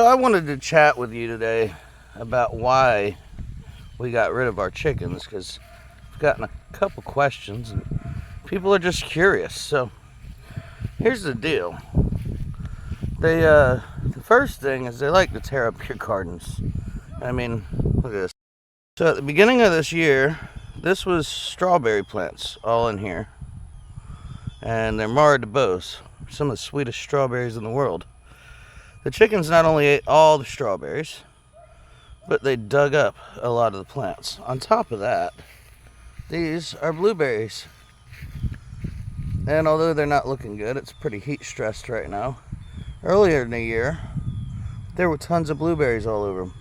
So I wanted to chat with you today about why we got rid of our chickens, because I've gotten a couple questions and people are just curious. So here's the deal. The first thing is they like to tear up your gardens. I mean, look at this. So at the beginning of this year, this was strawberry plants all in here. And they're Mara de Beauce, some of the sweetest strawberries in the world. The chickens not only ate all the strawberries, but they dug up a lot of the plants. On top of that, these are blueberries. And although they're not looking good, it's pretty heat stressed right now. Earlier in the year, there were tons of blueberries all over them.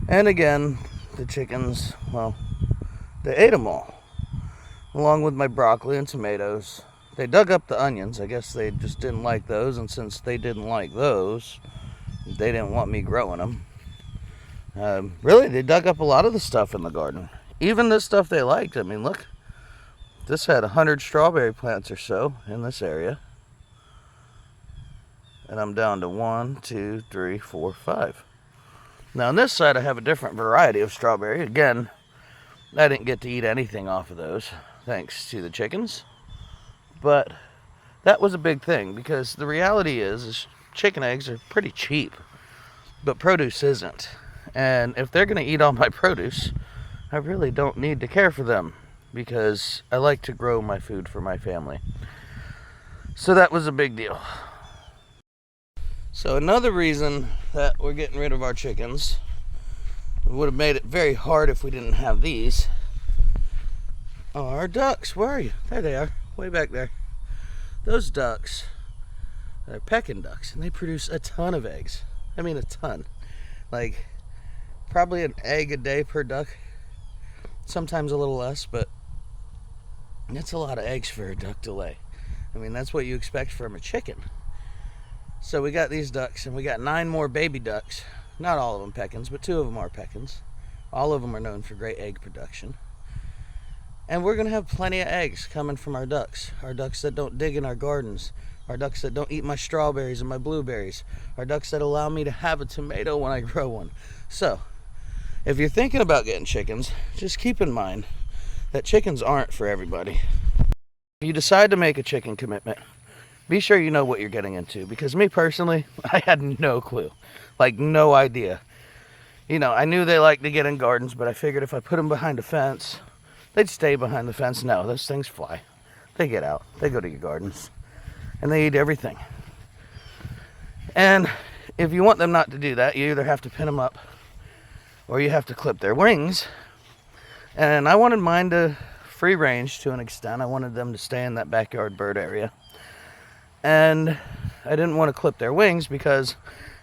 And again, the chickens, well, they ate them all, along with my broccoli and tomatoes. They dug up the onions. I guess they just didn't like those, and since they didn't like those, they didn't want me growing them. Really, they dug up a lot of the stuff in the garden. Even the stuff they liked. I mean, look. This had 100 strawberry plants or so in this area. And I'm down to 1, 2, 3, 4, 5. Now on this side I have a different variety of strawberry. Again, I didn't get to eat anything off of those, thanks to the chickens. But that was a big thing, because the reality is chicken eggs are pretty cheap, but produce isn't. And if they're going to eat all my produce, I really don't need to care for them, because I like to grow my food for my family. So that was a big deal. So another reason that we're getting rid of our chickens, it would have made it very hard if we didn't have these, are our ducks. Where are you? There they are, way back there. Those ducks, they're Pekin ducks, and they produce a ton of eggs. I mean a ton. Like, probably an egg a day per duck. Sometimes a little less, but that's a lot of eggs for a duck to lay. I mean, that's what you expect from a chicken. So we got these ducks, and we got 9 more baby ducks. Not all of them Pekins, but 2 of them are Pekins. All of them are known for great egg production. And we're going to have plenty of eggs coming from our ducks that don't dig in our gardens, our ducks that don't eat my strawberries and my blueberries, our ducks that allow me to have a tomato when I grow one. So, if you're thinking about getting chickens, just keep in mind that chickens aren't for everybody. If you decide to make a chicken commitment, be sure you know what you're getting into, because me personally, I had no clue, like no idea. You know, I knew they like to get in gardens, but I figured if I put them behind a fence, they'd stay behind the fence. No, those things fly. They get out, they go to your gardens, and they eat everything. And if you want them not to do that, you either have to pin them up, or you have to clip their wings. And I wanted mine to free range to an extent. I wanted them to stay in that backyard bird area. And I didn't want to clip their wings, because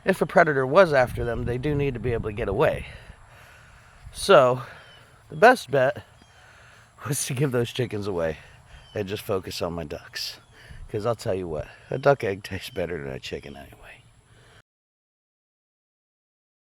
if a predator was after them, they do need to be able to get away. So the best bet was to give those chickens away and just focus on my ducks. Because I'll tell you what, a duck egg tastes better than a chicken anyway.